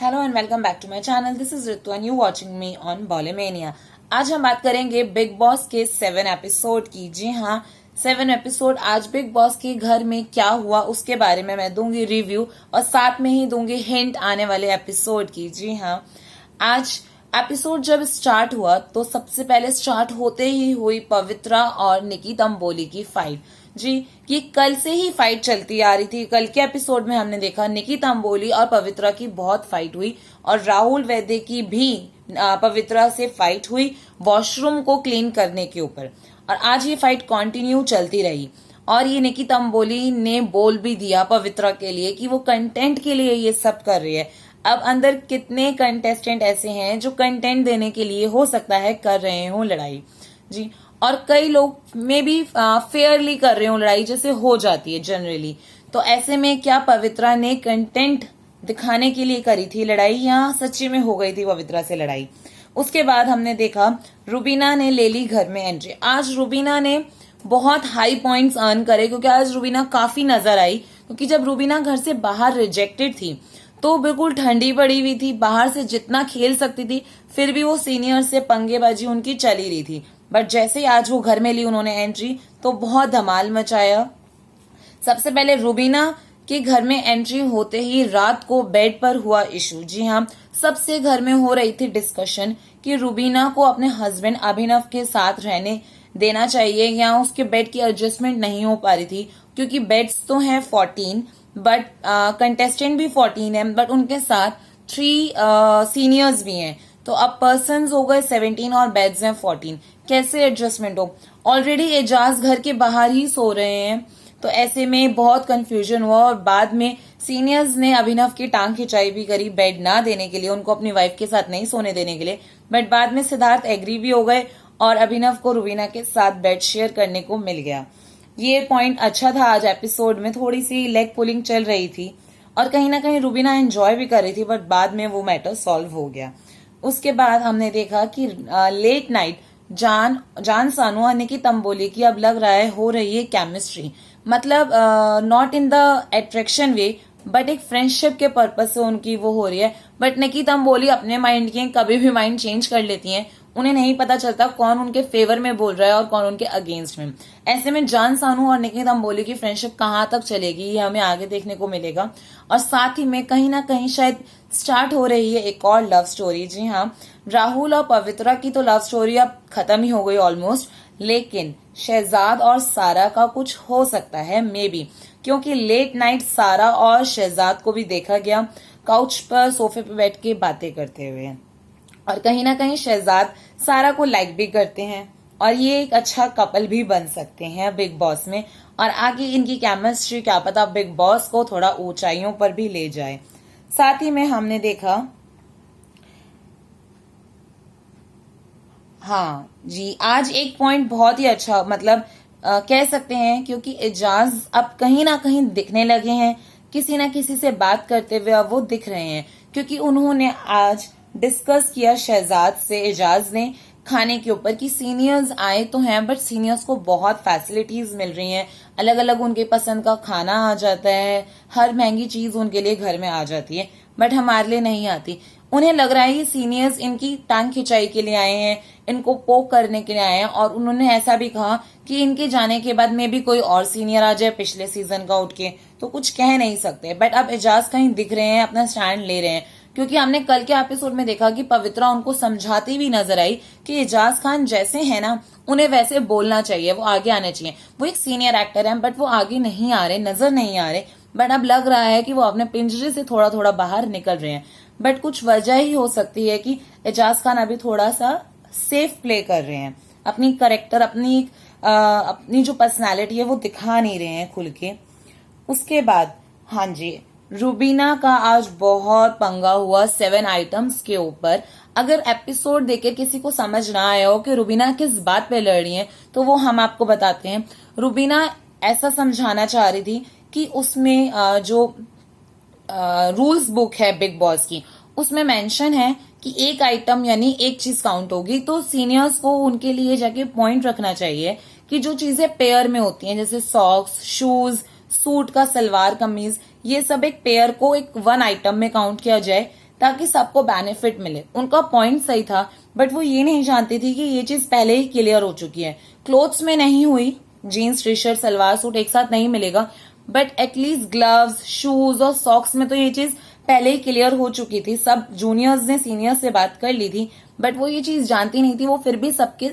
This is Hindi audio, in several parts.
Hello and welcome back to my channel. This is Ritu and you watching me on Bollymania. आज हम बात करेंगे बिग बॉस के 7 एपिसोड की। जी हाँ, 7 एपिसोड। आज बिग बॉस के घर में क्या हुआ उसके बारे में मैं दूंगी रिव्यू और साथ में ही दूंगी हिंट आने वाले एपिसोड की। जी हाँ, आज एपिसोड जब स्टार्ट हुआ तो सबसे पहले स्टार्ट होते ही हुई पवित्रा और निकी तंबोली की फाइट। जी, ये कल से ही फाइट चलती आ रही थी। कल के एपिसोड में हमने देखा निकी तंबोली और पवित्रा की बहुत फाइट हुई और राहुल वैद्य की भी पवित्रा से फाइट हुई वॉशरूम को क्लीन करने के ऊपर। और आज ये फाइट कंटिन्यू चलती रही और ये निकी तंबोली ने बोल भी दिया पवित्रा के लिए कि वो कंटेंट के लिए ये सब कर रही है। अब अंदर कितने कंटेस्टेंट ऐसे हैं जो कंटेंट देने के लिए हो सकता है कर रहे हो लड़ाई। जी, और कई लोग में भी फेयरली कर रहे हो लड़ाई, जैसे हो जाती है जनरली। तो ऐसे में क्या पवित्रा ने कंटेंट दिखाने के लिए करी थी लड़ाई या सच्ची में हो गई थी पवित्रा से लड़ाई? उसके बाद हमने देखा रुबीना ने ले ली घर में एंट्री। आज रुबीना ने बहुत हाई पॉइंट्स अर्न करे क्योंकि आज रुबीना काफी नजर आई। क्योंकि जब रुबीना घर से बाहर रिजेक्टेड थी तो बिल्कुल ठंडी पड़ी हुई थी, बाहर से जितना खेल सकती थी फिर भी वो सीनियर से पंगेबाजी उनकी चली रही थी। बट जैसे ही आज वो घर में ली उन्होंने एंट्री तो बहुत धमाल मचाया। सबसे पहले रुबीना के घर में एंट्री होते ही रात को बेड पर हुआ इशू। जी हाँ, सबसे घर में हो रही थी डिस्कशन कि रुबीना को अपने हस्बैंड अभिनव के साथ रहने देना चाहिए या उसके बेड की एडजस्टमेंट नहीं हो पा रही थी। क्योंकि बेड्स तो हैं 14 बट कंटेस्टेंट भी 14 है, बट उनके साथ 3 सीनियर्स भी हैं। तो अब पर्सन्स हो गए 17 और बेड्स हैं 14। कैसे एडजस्टमेंट हो? ऑलरेडी एजाज घर के बाहर ही सो रहे हैं। तो ऐसे में बहुत कंफ्यूजन हुआ और बाद में सीनियर्स ने अभिनव की टांग खिंचाई भी करी बेड ना देने के लिए, उनको अपनी वाइफ के साथ नहीं सोने देने के लिए। बट बाद में सिद्धार्थ एग्री भी हो गए और अभिनव को रुबीना के साथ बेड शेयर करने को मिल गया। ये पॉइंट अच्छा था। आज एपिसोड में थोड़ी सी लेग पुलिंग चल रही थी और कहीं ना कहीं रुबीना एंजॉय भी कर रही थी, बट बाद में वो मैटर सॉल्व हो गया। उसके बाद हमने देखा कि लेट नाइट जान सानू और निकी तंबोली की अब लग रहा है हो रही है केमिस्ट्री। मतलब not in the attraction way but एक फ्रेंडशिप के पर्पज से उनकी वो हो रही है। बट निकी तंबोली अपने माइंड की कभी भी माइंड चेंज कर लेती हैं। उन्हें नहीं पता चलता कौन उनके फेवर में बोल रहा है और कौन उनके अगेंस्ट में। ऐसे में जान सानू और निकी तंबोली की फ्रेंडशिप कहाँ तक चलेगी ये हमें आगे देखने को मिलेगा। और साथ ही में कहीं ना कहीं शायद स्टार्ट हो रही है एक और लव स्टोरी। जी हाँ, राहुल और पवित्रा की तो लव स्टोरी अब खत्म ही हो गई ऑलमोस्ट, लेकिन शहजाद और सारा का कुछ हो सकता है मे बी। क्योंकि लेट नाइट सारा और शहजाद को भी देखा गया काउच पर सोफे पर बैठ के बातें करते हुए। और कहीं ना कहीं शहजाद सारा को लाइक भी करते हैं और ये एक अच्छा कपल भी बन सकते हैं बिग बॉस में। और आगे इनकी केमिस्ट्री क्या पता बिग बॉस को थोड़ा ऊंचाइयों पर भी ले जाए। साथ ही में हमने देखा, हाँ जी, आज एक पॉइंट बहुत ही अच्छा मतलब कह सकते हैं क्योंकि एजाज अब कहीं ना कहीं दिखने लगे हैं। किसी ना किसी से बात करते हुए अब वो दिख रहे हैं क्योंकि उन्होंने आज डिस्कस किया शहजाद से एजाज ने खाने के ऊपर कि सीनियर्स आए तो हैं बट सीनियर्स को बहुत फैसिलिटीज मिल रही हैं, अलग अलग उनके पसंद का खाना आ जाता है, हर महंगी चीज उनके लिए घर में आ जाती है, बट हमारे लिए नहीं आती। उन्हें लग रहा है ये सीनियर्स इनकी टांग खिंचाई के लिए आए हैं, इनको पोक करने के लिए आए हैं। और उन्होंने ऐसा भी कहा कि इनके जाने के बाद में भी कोई और सीनियर आ जाए पिछले सीजन का उठ के तो कुछ कह नहीं सकते। बट अब एजाज कहीं दिख रहे हैं, अपना स्टैंड ले रहे हैं। क्योंकि हमने कल के एपिसोड में देखा कि पवित्रा उनको समझाती भी नजर आई कि एजाज खान जैसे है ना उन्हें वैसे बोलना चाहिए, वो आगे आने चाहिए। वो एक सीनियर एक्टर है बट वो आगे नहीं आ रहे, नजर नहीं आ रहे। बट अब लग रहा है कि वो अपने पिंजरे से थोड़ा थोड़ा बाहर निकल रहे हैं। बट कुछ वजह ही हो सकती है कि एजाज खान अभी थोड़ा सा सेफ प्ले कर रहे हैं, अपनी करेक्टर अपनी जो पर्सनालिटी है वो दिखा नहीं रहे हैं खुल के। उसके बाद हाँ जी, रुबीना का आज बहुत पंगा हुआ 7 आइटम्स के ऊपर। अगर एपिसोड देखे किसी को समझ ना आया हो कि रुबीना किस बात पे लड़ रही है तो वो हम आपको बताते हैं। रुबीना ऐसा समझाना चाह रही थी कि उसमें जो रूल्स बुक है बिग बॉस की उसमें मेंशन है कि एक आइटम यानी एक चीज काउंट होगी, तो सीनियर्स को उनके लिए जाके पॉइंट रखना चाहिए कि जो चीजें पेयर में होती हैं जैसे सॉक्स, शूज, सूट का सलवार कमीज, ये सब एक पेयर को एक 1 आइटम में काउंट किया जाए ताकि सबको बेनिफिट मिले। उनका पॉइंट सही था, बट वो ये नहीं जानती थी कि ये चीज पहले ही क्लियर हो चुकी है। क्लोथ्स में नहीं हुई, jeans T shirt salwar suit एक साथ नहीं मिलेगा, बट एटलीस्ट ग्लव्स शूज और सॉक्स में तो ये चीज पहले ही क्लियर हो चुकी थी। सब जूनियर्स ने सीनियर्स से बात कर ली थी, बट वो ये चीज जानती नहीं थी। वो फिर भी सबके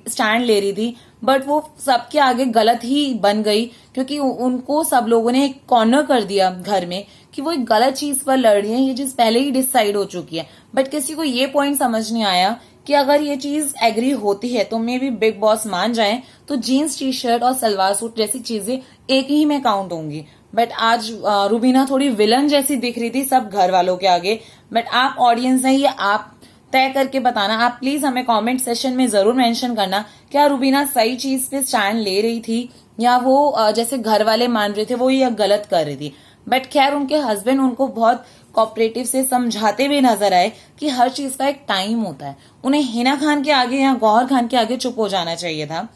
स्टैंड ले रही थी, बट वो सबके आगे गलत ही बन गई, क्योंकि उनको सब लोगों ने एक कॉर्नर कर दिया घर में कि वो एक गलत चीज पर लड़ रही है। ये चीज पहले ही डिसाइड हो चुकी है, बट किसी को ये पॉइंट समझ नहीं आया कि अगर ये चीज एग्री होती है तो मे भी बिग बॉस मान जाए तो जीन्स टी शर्ट और सलवार सूट जैसी चीजें एक ही में काउंट होंगी। बट आज रुबीना थोड़ी विलन जैसी दिख रही थी सब घर वालों के आगे। बट आप ऑडियंस हैं, ये आप तय करके बताना। आप प्लीज हमें कमेंट सेशन में जरूर मेंशन करना, क्या रुबीना सही चीज पे स्टैंड ले रही थी या वो जैसे घर वाले मान रहे थे वो ये गलत कर रही थी। बट खैर उनके हस्बैंड उनको बहुत कोऑपरेटिव से समझाते हुए नजर आए कि हर चीज का एक टाइम होता है। उन्हें हिना खान के आगे या गौहर खान के आगे चुप हो जाना चाहिए था।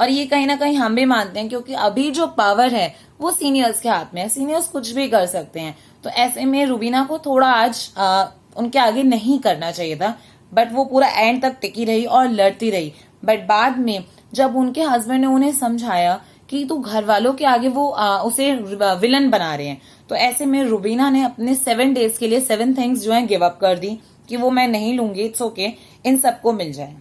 और ये कहीं ना कहीं हम भी मानते हैं, क्योंकि अभी जो पावर है वो सीनियर्स के हाथ में है। सीनियर्स कुछ भी कर सकते हैं, तो ऐसे में रुबीना को थोड़ा आज उनके आगे नहीं करना चाहिए था। बट वो पूरा एंड तक टिकी रही और लड़ती रही। बट बाद में जब उनके हस्बैंड ने उन्हें समझाया कि तू घर वालों के आगे वो उसे विलन बना रहे हैं, तो ऐसे में रुबीना ने अपने 7 डेज के लिए 7 थिंग्स जो है गिव अप कर दी कि वो मैं नहीं लूंगी, इट्स ओके, इन सबको मिल जाए।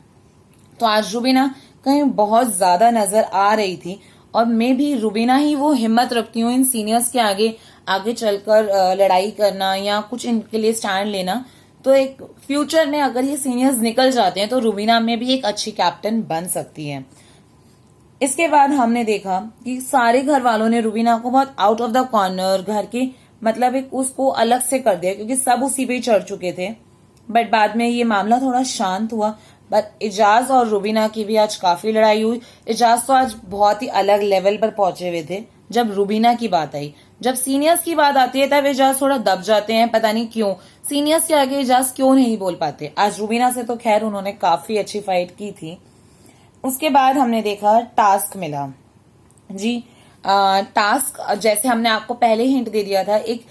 तो आज रुबीना कहीं बहुत ज्यादा नजर आ रही थी, और मैं भी रुबीना ही वो हिम्मत रखती हूँ इन सीनियर्स के आगे आगे चलकर लड़ाई करना या कुछ इनके लिए स्टैंड लेना। तो एक फ्यूचर में अगर ये सीनियर्स निकल जाते हैं तो रुबीना में भी एक अच्छी कैप्टन बन सकती है। इसके बाद हमने देखा कि सारे घर वालों ने रुबीना को बहुत आउट ऑफ द कॉर्नर घर के मतलब एक उसको अलग से कर दिया, क्योंकि सब उसी पे ही चढ़ चुके थे। बट बाद में ये मामला थोड़ा शांत हुआ। बट इजाज और रुबीना की भी आज काफी लड़ाई हुई। इजाज तो आज बहुत ही अलग लेवल पर पहुंचे हुए थे जब रुबीना की बात आई। जब सीनियर्स की बात आती है तब इजाज थोड़ा दब जाते हैं, पता नहीं क्यों। सीनियर्स के आगे इजाज क्यों नहीं बोल पाते। आज रुबीना से तो खैर उन्होंने काफी अच्छी फाइट की थी। उसके बाद हमने देखा टास्क मिला जी। टास्क जैसे हमने आपको पहले हिंट दे दिया था, एक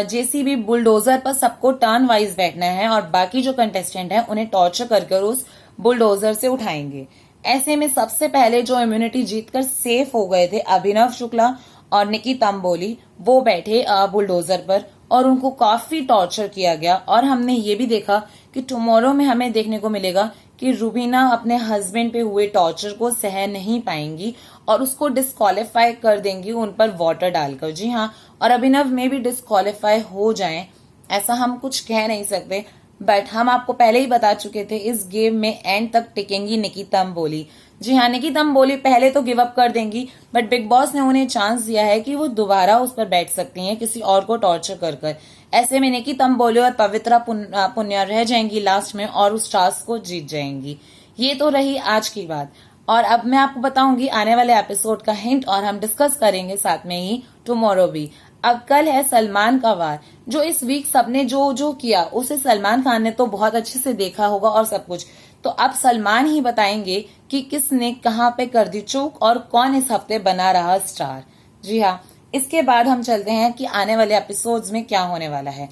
जेसीबी बुलडोजर पर सबको टर्न वाइज बैठना है और बाकी जो कंटेस्टेंट हैं उन्हें टॉर्चर कर उस बुलडोजर से उठाएंगे। ऐसे में सबसे पहले जो इम्यूनिटी जीतकर सेफ हो गए थे अभिनव शुक्ला और निकी तंबोली, वो बैठे बुलडोजर पर और उनको काफी टॉर्चर किया गया। और हमने ये भी देखा कि टुमारो में हमें देखने को मिलेगा कि रुबीना अपने हस्बैंड पे हुए टॉर्चर को सह नहीं पाएंगी और उसको डिस्क्वालीफाई कर देंगी उन पर वाटर डालकर। जी हाँ, और अभिनव में भी डिस्क्वालीफाई हो जाएं, ऐसा हम कुछ कह नहीं सकते। बट हम आपको पहले ही बता चुके थे इस गेम में एंड तक टिकेंगी निकी तंबोली। जी हाँ, निकी तंबोली पहले तो गिव अप कर देंगी, बट बिग बॉस ने उन्हें चांस दिया है कि वो दोबारा उस पर बैठ सकती हैं किसी और को टॉर्चर कर। ऐसे में निकी तंबोली और पवित्रा पुन्या रह जाएंगी लास्ट में और उस टास्क को जीत जाएंगी। ये तो रही आज की बात। और अब मैं आपको बताऊंगी आने वाले एपिसोड का हिंट, और हम डिस्कस करेंगे साथ में ही टुमारो भी। अब कल है सलमान का वार। जो इस वीक सबने जो जो किया उसे सलमान खान ने तो बहुत अच्छे से देखा होगा और सब कुछ। तो अब सलमान ही बताएंगे कि किसने कहां पे कर दी चूक और कौन इस हफ्ते बना रहा स्टार। जी हाँ, इसके बाद हम चलते हैं कि आने वाले एपिसोड्स में क्या होने वाला है।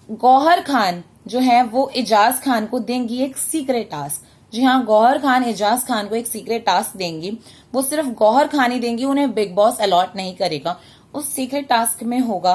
गौहर खान जो है वो एजाज खान को देंगी एक सीक्रेट टास्क। जी हाँ, गौहर खान एजाज खान को एक सीक्रेट टास्क देंगी। वो सिर्फ गौहर खान ही देंगी, उन्हें बिग बॉस अलॉट नहीं करेगा। उस सीक्रेट टास्क में होगा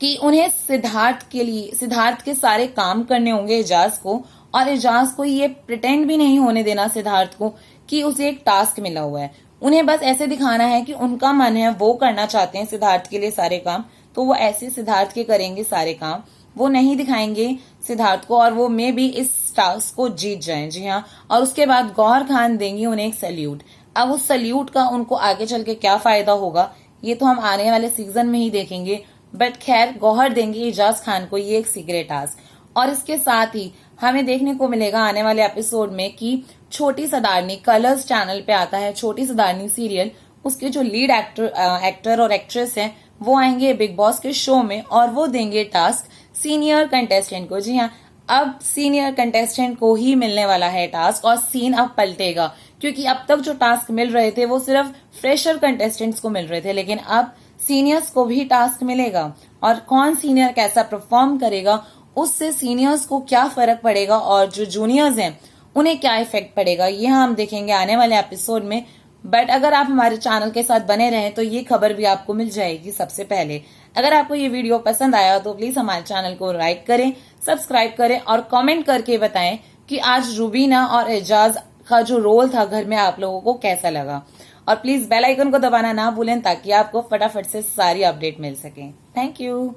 कि उन्हें सिद्धार्थ के सारे काम करने होंगे एजाज को, और एजाज को ये प्रिटेंड भी नहीं होने देना सिद्धार्थ को कि उसे एक टास्क मिला हुआ है। उन्हें बस ऐसे दिखाना है कि उनका मन है, वो करना चाहते हैं सिद्धार्थ के लिए सारे काम, तो वो ऐसे सिद्धार्थ के करेंगे सारे काम। वो नहीं दिखाएंगे सिद्धार्थ को और वो मे भी इस टास्क को जीत जाएं। जी हाँ, और उसके बाद गौहर खान देंगी उन्हें एक सैल्यूट। अब उस सैल्यूट का उनको आगे चल के क्या फायदा होगा ये तो हम आने वाले सीजन में ही देखेंगे। बट खैर गौहर देंगे एजाज खान को ये एक सीक्रेट टास्क। और इसके साथ ही हमें देखने को मिलेगा आने वाले एपिसोड में कि छोटी सदारनी कलर्स चैनल पे आता है छोटी सदारनी सीरियल, उसके जो लीड एक्टर और एक्ट्रेस हैं वो आएंगे बिग बॉस के शो में और वो देंगे टास्क सीनियर कंटेस्टेंट को। जी हाँ, अब सीनियर कंटेस्टेंट को ही मिलने वाला है टास्क और सीन अब पलटेगा, क्योंकि अब तक जो टास्क मिल रहे थे वो सिर्फ फ्रेशर कंटेस्टेंट्स को मिल रहे थे, लेकिन अब सीनियर्स को भी टास्क मिलेगा और कौन सीनियर कैसा परफॉर्म करेगा उससे सीनियर्स को क्या फर्क पड़ेगा और जो जूनियर्स हैं उन्हें क्या इफेक्ट पड़ेगा, ये हम देखेंगे आने वाले एपिसोड में। बट अगर आप हमारे चैनल के साथ बने रहें तो ये खबर भी आपको मिल जाएगी सबसे पहले। अगर आपको ये वीडियो पसंद आया तो प्लीज हमारे चैनल को लाइक करें, सब्सक्राइब करें और कमेंट करके बताएं कि आज रुबीना और एजाज का जो रोल था घर में आप लोगों को कैसा लगा। और प्लीज बेल आइकन को दबाना ना भूलें ताकि आपको फटाफट से सारी अपडेट मिल सके। Thank you.